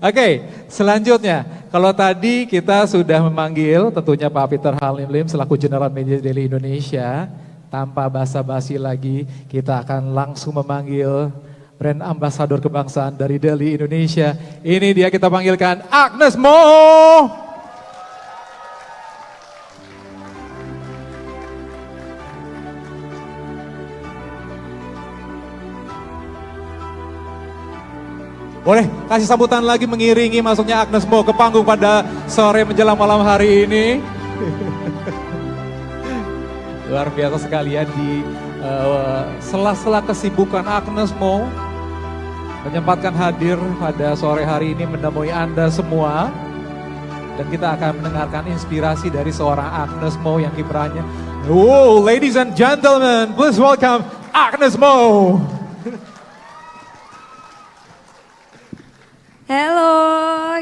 Oke, selanjutnya kalau tadi kita sudah memanggil tentunya Pak Peter Halim Lim selaku General Manager Deli Indonesia, tanpa basa-basi lagi kita akan langsung memanggil brand ambasador kebangsaan dari Deli Indonesia. Ini dia kita panggilkan Agnes Mo. Boleh kasih sambutan lagi mengiringi masuknya Agnes Mo ke panggung pada sore menjelang malam hari ini. Luar biasa sekalian di sela-sela kesibukan Agnes Mo menyempatkan hadir pada sore hari ini menemui Anda semua. Dan kita akan mendengarkan inspirasi dari seorang Agnes Mo yang kiprahnya. Oh, ladies and gentlemen, please welcome Agnes Mo. Halo,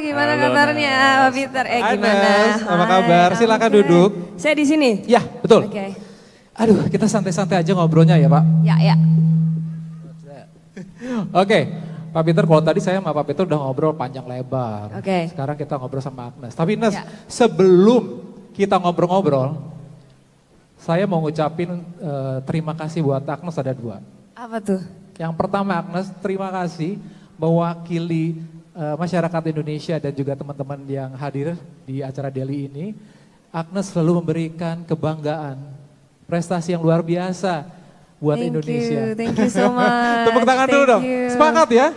gimana kabarnya Pak Peter? Gimana? Agnes, apa kabar? Silakan duduk. Saya di sini? Ya, betul. Oke. Aduh, kita santai-santai aja ngobrolnya ya Pak. Ya. Oke, Pak Peter, kalau tadi saya sama Pak Peter udah ngobrol panjang lebar. Oke. Sekarang kita ngobrol sama Agnes. Tapi Agnes, Ya. sebelum kita ngobrol-ngobrol, saya mau ngucapin terima kasih buat Agnes ada dua. Apa tuh? Yang pertama Agnes, terima kasih mewakili masyarakat Indonesia dan juga teman-teman yang hadir di acara Deli ini. Agnes selalu memberikan kebanggaan, prestasi yang luar biasa buat Indonesia. Thank you so much. Tepuk tangan dulu dong, semangat ya.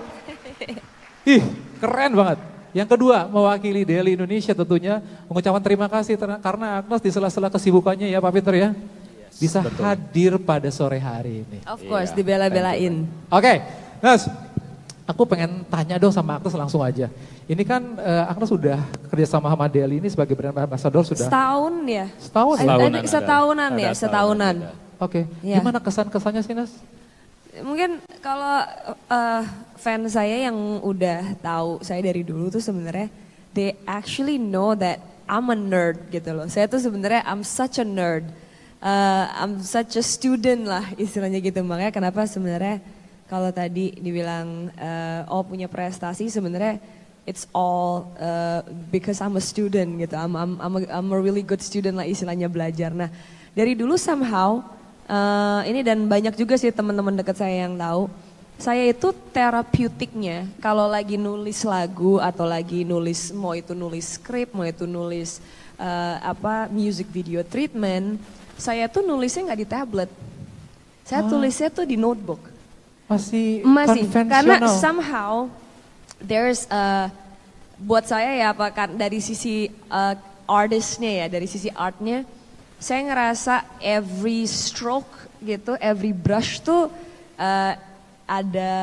Ih, keren banget. Yang kedua, mewakili Deli Indonesia tentunya mengucapkan terima kasih karena Agnes di sela-sela kesibukannya ya Pak Peter ya. Bisa hadir pada sore hari ini. Of course, dibela-belain. Oke, Agnes. Aku pengen tanya dong sama Agnes langsung aja. Ini kan Agnes sudah kerja sama Deli ini sebagai brand ambassador sudah Setahun ya? Setahun? Setahunan. Oke, Ya. gimana kesan-kesannya sih Nes? Mungkin kalau fans saya yang udah tahu saya dari dulu tuh sebenarnya they actually know that I'm a nerd gitu loh. Saya tuh sebenarnya I'm such a nerd. I'm such a student lah istilahnya gitu. Makanya kenapa sebenarnya kalau tadi dibilang punya prestasi sebenarnya it's all because I'm a student gitu. I'm a really good student lah istilahnya belajar. Nah, dari dulu somehow ini dan banyak juga sih teman-teman dekat saya yang tahu. Saya itu terapeutiknya kalau lagi nulis lagu atau lagi nulis mau itu nulis skrip, mau itu nulis music video treatment, saya tuh nulisnya nggak di tablet. Saya tulisnya tuh di notebook. Masih karena somehow there's buat saya ya dari sisi artistnya ya, dari sisi artnya, saya ngerasa every stroke gitu, every brush tuh ada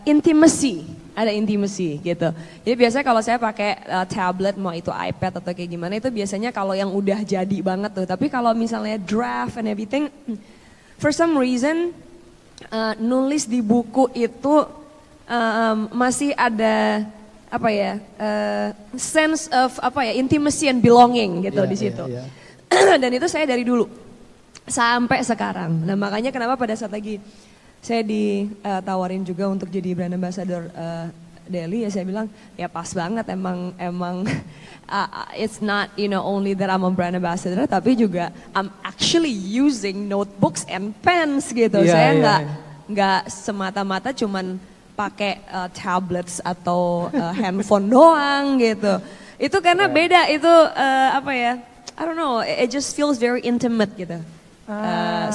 intimacy, ada intimacy gitu. Jadi biasanya kalau saya pakai tablet, mau itu iPad atau kayak gimana, itu biasanya kalau yang udah jadi banget tuh. Tapi kalau misalnya draft and everything, for some reason nulis di buku itu masih ada sense of intimacy and belonging gitu di situ. Dan itu saya dari dulu sampai sekarang. Nah makanya kenapa pada saat lagi saya ditawarin juga untuk jadi brand ambassador Deli, ya saya bilang ya pas banget emang it's not only that I'm a brand ambassador, tapi juga I'm actually using notebooks and pens gitu. Saya nggak semata-mata cuman pakai tablets atau handphone doang gitu. Itu karena beda itu I don't know, it just feels very intimate gitu.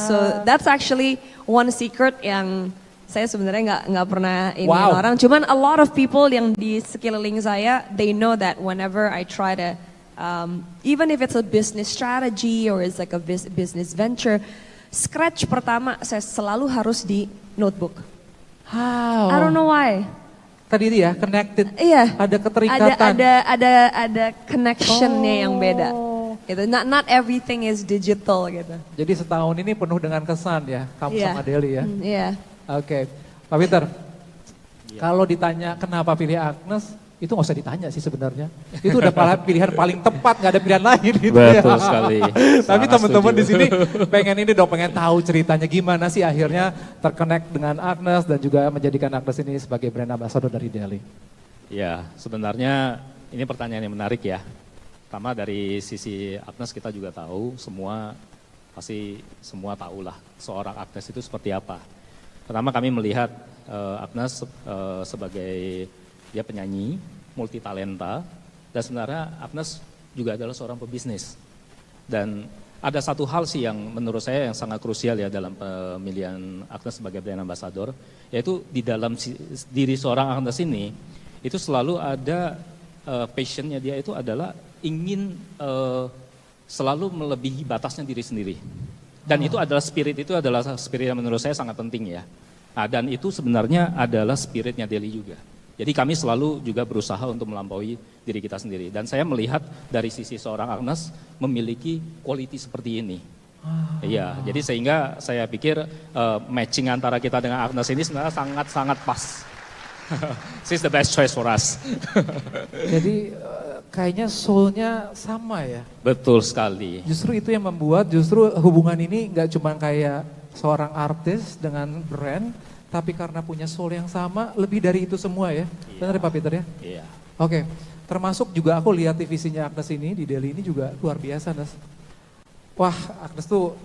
So that's actually one secret yang saya sebenarnya nggak pernah orang. Cuman a lot of people yang di sekeliling saya, they know that whenever I try to, even if it's a business strategy or it's like a business venture, scratch pertama saya selalu harus di notebook. How? I don't know why. Tadi itu ya connected. Iya. Ada keterikatan. Ada connectionnya yang beda. Gitu. Not everything is digital gitu. Jadi setahun ini penuh dengan kesan ya, kamu sama Deli ya. Iya. Oke, Pak Peter, kalau ditanya kenapa pilih Agnes, itu nggak usah ditanya sih sebenarnya. Itu udah pilihan paling tepat, nggak ada pilihan lain gitu. Betul sekali. Tapi teman-teman di sini pengen ini dong, pengen tahu ceritanya gimana sih akhirnya terconnect dengan Agnes dan juga menjadikan Agnes ini sebagai brand ambassador dari Deli. Ya, sebenarnya ini pertanyaan yang menarik ya. Pertama dari sisi Agnes kita juga tahu, pasti semua tahulah seorang Agnes itu seperti apa. Pertama kami melihat Agnes sebagai dia penyanyi, multi talenta, dan sebenarnya Agnes juga adalah seorang pebisnis. Dan ada satu hal sih yang menurut saya yang sangat krusial ya dalam pemilihan Agnes sebagai brand ambassador, yaitu di dalam diri seorang Agnes ini, itu selalu ada passionnya dia itu adalah ingin selalu melebihi batasnya diri sendiri. Dan itu adalah spirit yang menurut saya sangat penting ya. Nah, dan itu sebenarnya adalah spiritnya Deli juga. Jadi kami selalu juga berusaha untuk melampaui diri kita sendiri. Dan saya melihat dari sisi seorang Agnes memiliki quality seperti ini. Iya, jadi sehingga saya pikir matching antara kita dengan Agnes ini sebenarnya sangat-sangat pas. She's the best choice for us. Jadi kayaknya soul-nya sama ya. Betul sekali. Justru itu yang membuat justru hubungan ini nggak cuma kayak seorang artis dengan brand, tapi karena punya soul yang sama, lebih dari itu semua ya. Iya. Benar ya Pak Peter ya? Iya. Oke, termasuk juga aku lihat divisinya Agnes ini di Deli ini juga luar biasa, Nes. Wah, Agnes tuh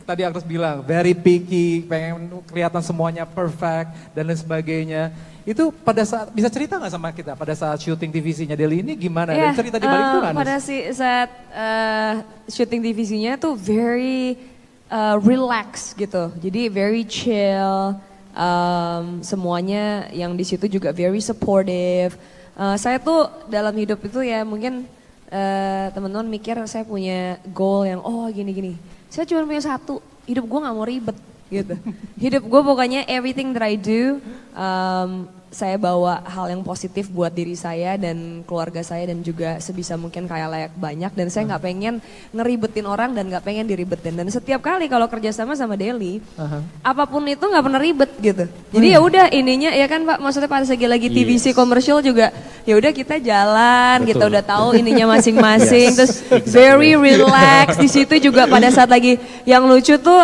tadi Agnes bilang very picky, pengen kelihatan semuanya perfect dan lain sebagainya. Itu pada saat, bisa cerita nggak sama kita pada saat syuting divisinya Deli ini gimana? Dan cerita di balik itu kan? Pada saat syuting divisinya tuh very relax gitu, jadi very chill, semuanya yang di situ juga very supportive. Saya tuh dalam hidup itu ya mungkin teman-teman mikir saya punya goal yang gini-gini. Saya cuma punya satu, hidup gue nggak mau ribet gitu. Hidup gue pokoknya everything that I do, saya bawa hal yang positif buat diri saya dan keluarga saya dan juga sebisa mungkin kayak layak banyak, dan saya nggak pengen ngeribetin orang dan nggak pengen diribetin. Dan setiap kali kalau kerjasama sama Deli, apapun itu nggak pernah ribet gitu. Jadi ya udah ininya ya kan Pak, maksudnya pada lagi TVC komersial juga ya udah kita jalan, kita udah tahu ininya masing-masing, terus very relax di situ juga pada saat lagi yang lucu tuh.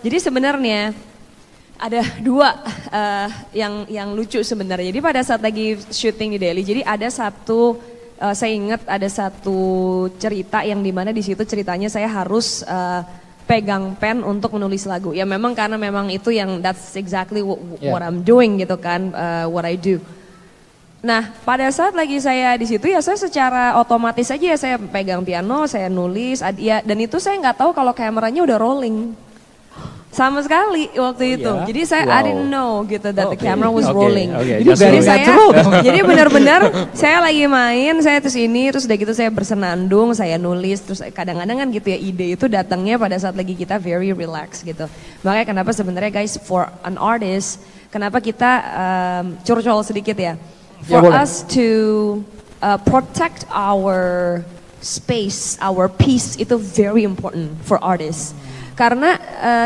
Jadi sebenarnya ada dua yang lucu sebenarnya. Jadi pada saat lagi syuting di Deli, jadi ada satu, saya ingat ada satu cerita yang dimana di situ ceritanya saya harus pegang pen untuk menulis lagu. Ya memang karena memang itu yang that's exactly what I'm doing gitu kan, what I do. Nah pada saat lagi saya di situ ya saya secara otomatis aja ya saya pegang piano, saya nulis, ya, dan itu saya nggak tahu kalau kameranya udah rolling. Sama sekali waktu itu. Ya? Jadi saya I didn't know gitu that the camera was rolling. Jadi benar-benar saya lagi main, saya terus ini, terus udah gitu saya bersenandung, saya nulis, terus kadang-kadang kan gitu ya ide itu datangnya pada saat lagi kita very relax gitu. Makanya kenapa sebenarnya guys for an artist, kenapa kita curcol sedikit ya. For us to protect our space, our peace itu very important for artists. Karena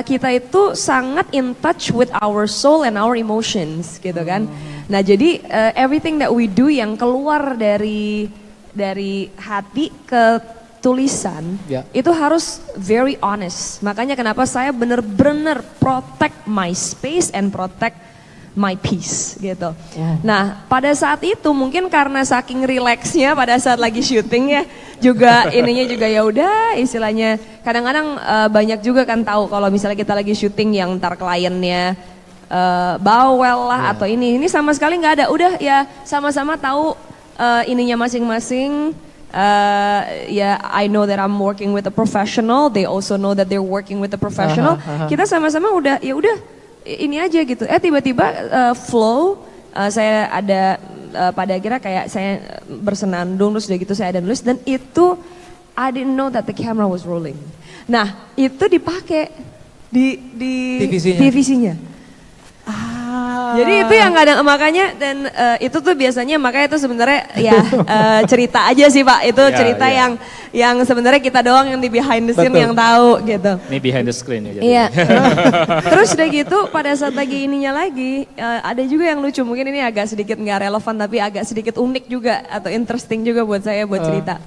kita itu sangat in touch with our soul and our emotions gitu kan. Nah jadi everything that we do yang keluar dari hati ke tulisan itu harus very honest. Makanya kenapa saya benar-benar protect my space and protect my peace gitu. Nah pada saat itu mungkin karena saking relaxnya pada saat lagi syuting ya juga ininya juga ya udah istilahnya kadang-kadang banyak juga kan tahu kalau misalnya kita lagi syuting yang ntar kliennya bawel lah atau ini sama sekali nggak ada, udah ya sama-sama tahu ininya masing-masing. Ya I know that I'm working with a professional, they also know that they're working with a professional. Kita sama-sama udah ya udah ini aja gitu. Tiba-tiba flow, saya ada pada akhirnya kayak saya bersenandung terus udah gitu saya ada nulis dan itu I didn't know that the camera was rolling. Nah itu dipakai di divisinya. Jadi itu yang kadang makanya dan itu tuh biasanya makanya itu sebenarnya ya cerita aja sih Pak. Itu cerita yang sebenarnya kita doang yang di behind the scene yang tahu gitu. Ini behind the screen ya. Iya. Terus udah gitu pada saat lagi ininya lagi ada juga yang lucu, mungkin ini agak sedikit nggak relevan tapi agak sedikit unik juga atau interesting juga buat saya buat cerita.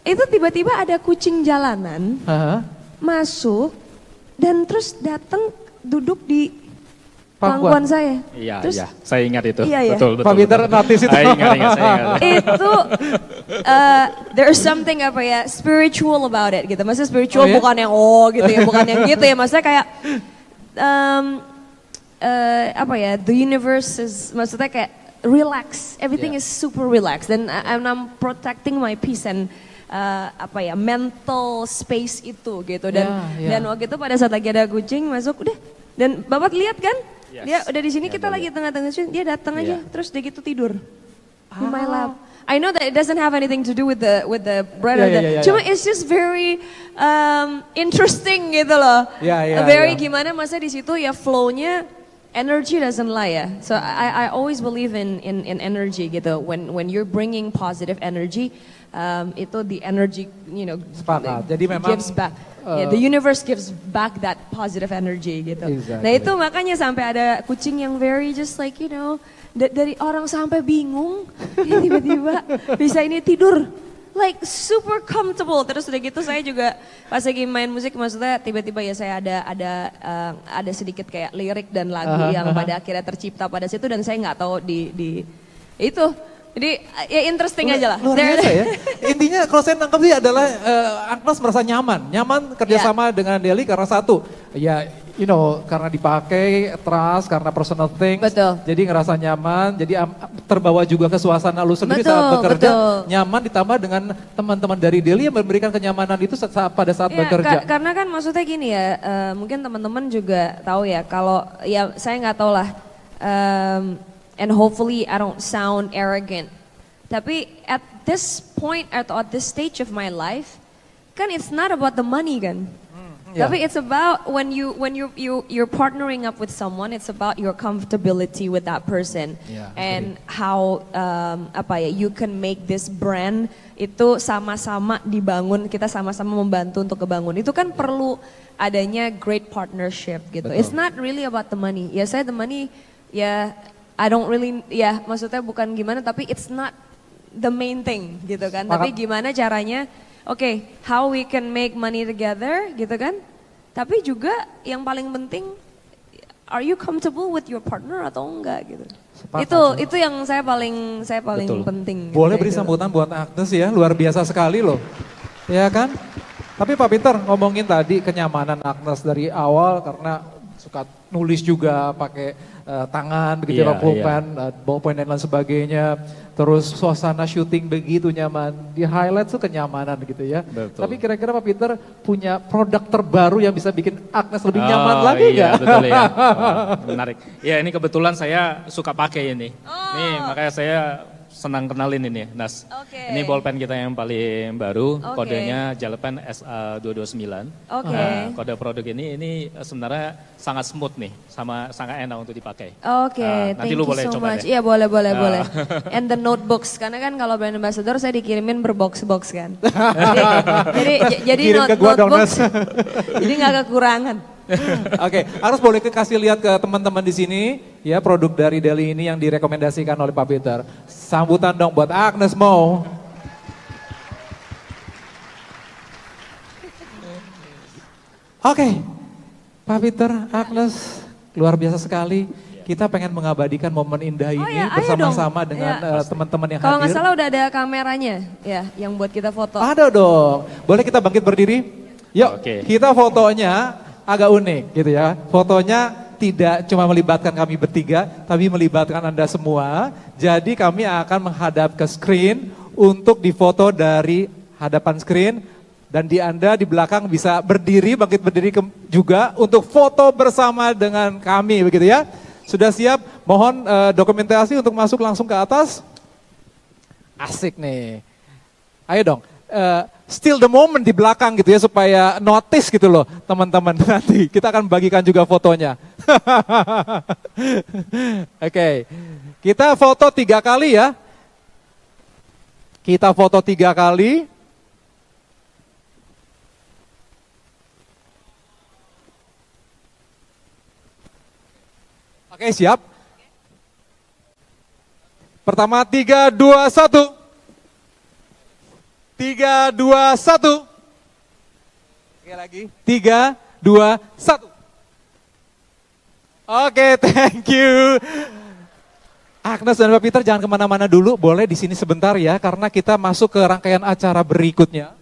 Itu tiba-tiba ada kucing jalanan masuk dan terus datang duduk di pangkuan saya. Iya, terus, iya, saya ingat itu. Iya. Betul. Pak Peter notice itu. Saya ingat. Itu there's something apa ya spiritual about it gitu. Maksudnya spiritual bukan yang gitu ya, bukan yang gitu ya. Maksudnya kayak apa ya, the universe is maksudnya kayak relax, everything is super relaxed dan I'm protecting my peace and apa ya mental space itu gitu dan waktu itu pada saat lagi ada kucing masuk udah dan Bapak lihat kan dia udah di sini kita lagi tengah-tengah dia datang aja terus dia gitu tidur in my lap. I know that it doesn't have anything to do with the bread cuma it's just very interesting gitu loh. Very gimana masa di situ ya flow-nya energy doesn't lie ya. So I always believe in energy gitu. When you're bringing positive energy, itu the energy sepakat. Jadi memang gives back. The universe gives back that positive energy gitu. Exactly. Nah itu makanya sampai ada kucing yang very just like dari orang sampai bingung, dia tiba-tiba bisa ini tidur. Like super comfortable. Terus udah gitu saya juga pas lagi main musik maksudnya tiba-tiba ya saya ada sedikit kayak lirik dan lagu yang pada akhirnya tercipta pada situ dan saya nggak tahu di itu. Jadi ya interesting aja lah. Luar biasa ya. Intinya kalau saya nangkep sih adalah Agnes merasa nyaman kerjasama dengan Deli karena satu ya karena dipakai trust, karena personal things. Betul. Jadi ngerasa nyaman, jadi terbawa juga ke suasana lu sendiri saat bekerja. Nyaman ditambah dengan teman-teman dari Deli yang memberikan kenyamanan itu pada saat bekerja. Karena kan maksudnya gini ya, mungkin teman-teman juga tahu ya kalau ya saya nggak tahu lah. And hopefully I don't sound arrogant. Tapi at this point atau at this stage of my life, kan it's not about the money kan. Tapi it's about when you're partnering up with someone, it's about your comfortability with that person and how you can make this brand itu sama-sama dibangun, kita sama-sama membantu untuk kebangun. Itu kan perlu adanya great partnership gitu. Betul. It's not really about the money. Ya saya the money I don't really maksudnya bukan gimana tapi it's not the main thing gitu kan. Tapi gimana caranya how we can make money together gitu kan. Tapi juga yang paling penting are you comfortable with your partner atau enggak gitu. Itu yang saya paling penting. Boleh beri sambutan buat Agnes ya, luar biasa sekali loh. Ya kan? Tapi Pak Peter ngomongin tadi kenyamanan Agnes dari awal karena suka nulis juga pakai tangan begitu pulpen, ballpoint dan lain sebagainya. Terus suasana syuting begitu nyaman. Di highlight tuh kenyamanan gitu ya. Betul. Tapi kira-kira Pak Peter punya produk terbaru yang bisa bikin Agnes lebih nyaman lagi nggak? Betul ya. Menarik. Ya ini kebetulan saya suka pakai ini. Nih makanya saya senang kenalin ini, Nas. Ini bolpen kita yang paling baru, kodenya Jelpen SA229. Kode produk ini sebenarnya sangat smooth nih, sangat enak untuk dipakai. Nanti lu boleh coba deh. Iya boleh. And the notebooks, karena kan kalau brand ambassador saya dikirimin berbox-box kan. jadi notebooks, jadi nggak kekurangan. Harus boleh kasih lihat ke teman-teman di sini ya produk dari Deli ini yang direkomendasikan oleh Pak Peter. Sambutan dong buat Agnes Mo. Pak Peter, Agnes, luar biasa sekali. Kita pengen mengabadikan momen indah ini bersama-sama dengan teman-teman yang hadir. Kalau nggak salah udah ada kameranya ya yang buat kita foto. Ada dong. Boleh kita bangkit berdiri? Yuk, kita fotonya agak unik gitu ya. Fotonya tidak cuma melibatkan kami bertiga, tapi melibatkan Anda semua. Jadi kami akan menghadap ke screen untuk difoto dari hadapan screen. Dan Anda di belakang bisa berdiri, bangkit berdiri juga untuk foto bersama dengan kami begitu ya. Sudah siap? Mohon dokumentasi untuk masuk langsung ke atas. Asik nih. Ayo dong. steal the moment di belakang gitu ya supaya notice gitu loh teman-teman. Nanti kita akan bagikan juga fotonya. Oke, kita foto 3 kali ya. Kita foto 3 kali. Oke, siap. Pertama 3, 2, 1. 3, 2, 1. Oke lagi. 3, 2, 1. Oke, thank you. Agnes dan Pak Peter jangan kemana-mana dulu, boleh di sini sebentar ya, karena kita masuk ke rangkaian acara berikutnya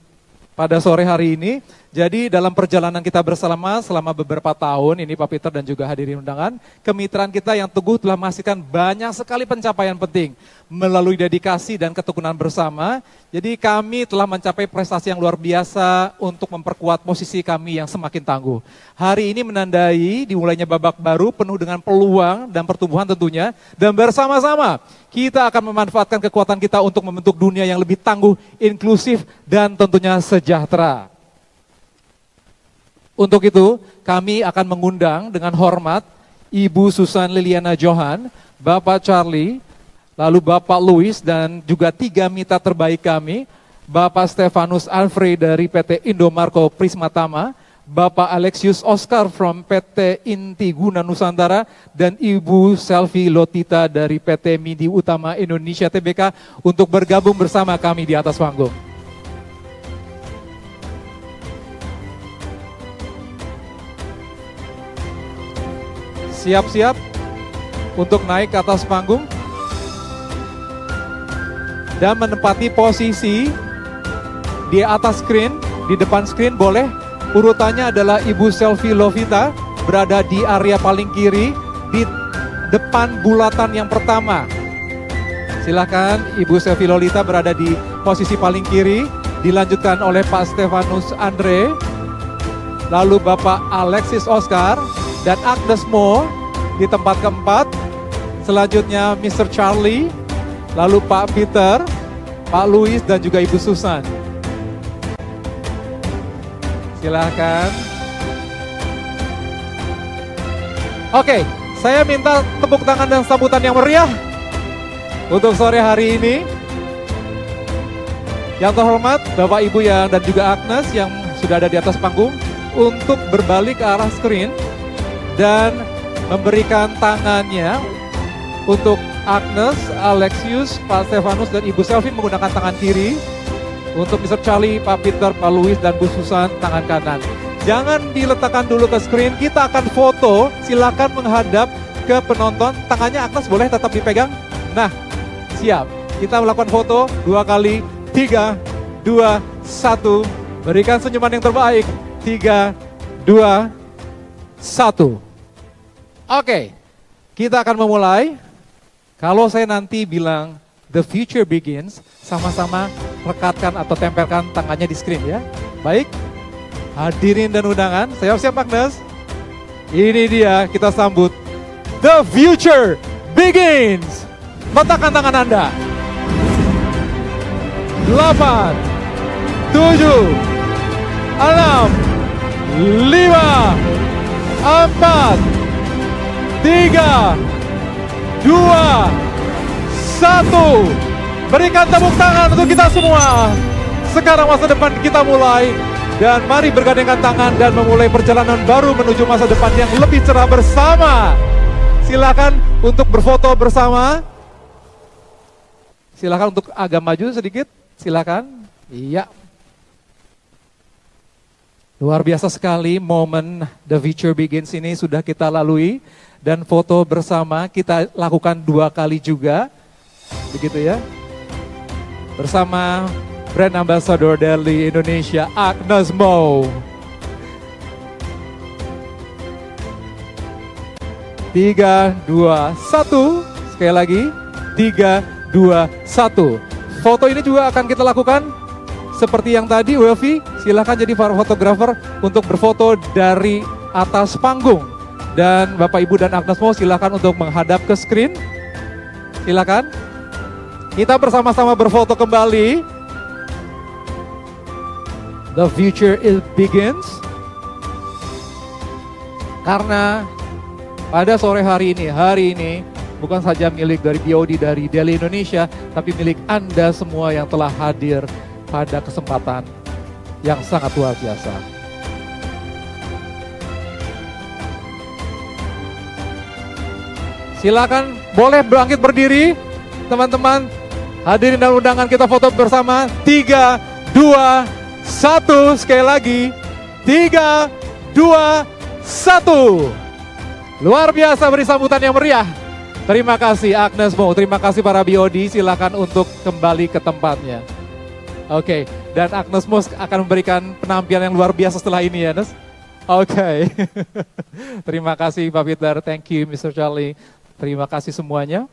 pada sore hari ini. Jadi dalam perjalanan kita bersama selama beberapa tahun ini Pak Peter dan juga hadirin undangan, kemitraan kita yang teguh telah menghasilkan banyak sekali pencapaian penting melalui dedikasi dan ketekunan bersama. Jadi kami telah mencapai prestasi yang luar biasa untuk memperkuat posisi kami yang semakin tangguh. Hari ini menandai dimulainya babak baru penuh dengan peluang dan pertumbuhan tentunya, dan bersama-sama kita akan memanfaatkan kekuatan kita untuk membentuk dunia yang lebih tangguh, inklusif, dan tentunya sejahtera. Untuk itu, kami akan mengundang dengan hormat Ibu Susan Liliana Johan, Bapak Charlie, lalu Bapak Louis, dan juga 3 mitra terbaik kami, Bapak Stefanus Alfred dari PT Indomarko Prismatama, Bapak Alexius Oscar from PT Inti Guna Nusantara, dan Ibu Selvi Lotita dari PT Midi Utama Indonesia Tbk untuk bergabung bersama kami di atas panggung. Siap-siap untuk naik ke atas panggung dan menempati posisi di atas screen, di depan screen boleh. Urutannya adalah Ibu Selvi Lovita berada di area paling kiri di depan bulatan yang pertama. Silakan Ibu Selvi Lolita berada di posisi paling kiri, dilanjutkan oleh Pak Stefanus Andre, lalu Bapak Alexis Oscar, dan Agnes Mo di tempat keempat. Selanjutnya Mr. Charlie, lalu Pak Peter, Pak Louis, dan juga Ibu Susan. Silakan. Oke, saya minta tepuk tangan dan sambutan yang meriah untuk sore hari ini. Yang terhormat Bapak Ibu dan juga Agnes yang sudah ada di atas panggung untuk berbalik ke arah screen dan memberikan tangannya untuk Agnes, Alexius, Pak Stefanus, dan Ibu Selvi menggunakan tangan kiri. Untuk Mr. Charlie, Pak Peter, Pak Louis, dan Bu Susan tangan kanan. Jangan diletakkan dulu ke screen, kita akan foto, silakan menghadap ke penonton. Tangannya Agnes boleh tetap dipegang. Nah, siap. Kita melakukan foto 2 kali, 3, 2, 1. Berikan senyuman yang terbaik. 3, 2, 1. Oke, kita akan memulai. Kalau saya nanti bilang the future begins, sama-sama rekatkan atau tempelkan tangannya di screen ya. Baik, hadirin dan undangan, siap-siap Agnes. Ini dia, kita sambut the future begins. Letakkan tangan Anda. 8, 7, 6, 5, 4, 3, 2, 1. Berikan tepuk tangan untuk kita semua. Sekarang masa depan kita mulai. Dan mari bergandengan tangan dan memulai perjalanan baru menuju masa depan yang lebih cerah bersama. Silakan untuk berfoto bersama. Silakan untuk agak maju sedikit. Silakan. Iya. Luar biasa sekali momen The Future Begins ini sudah kita lalui. Dan foto bersama kita lakukan 2 kali juga. Begitu ya. Bersama Brand Ambassador dari Indonesia, Agnes Mo. 3, 2, 1. Sekali lagi. 3, 2, 1. Foto ini juga akan kita lakukan seperti yang tadi, Welvi. Silahkan jadi fotografer untuk berfoto dari atas panggung. Dan Bapak Ibu dan Agnes Mo silahkan untuk menghadap ke screen. Silakan. Kita bersama-sama berfoto kembali. The future it begins. Karena pada sore hari ini bukan saja milik dari BOD dari Deli Indonesia, tapi milik Anda semua yang telah hadir pada kesempatan yang sangat luar biasa. Silakan boleh bangkit berdiri, teman-teman. Hadirin dan undangan kita foto bersama. 3, 2, 1. Sekali lagi. 3, 2, 1. Luar biasa, beri sambutan yang meriah. Terima kasih Agnes Mo, terima kasih para BOD. Silakan untuk kembali ke tempatnya. Oke, dan Agnes Mo akan memberikan penampilan yang luar biasa setelah ini ya, Nes. Oke. Terima kasih Pak Peter, thank you Mr. Charlie. Terima kasih semuanya.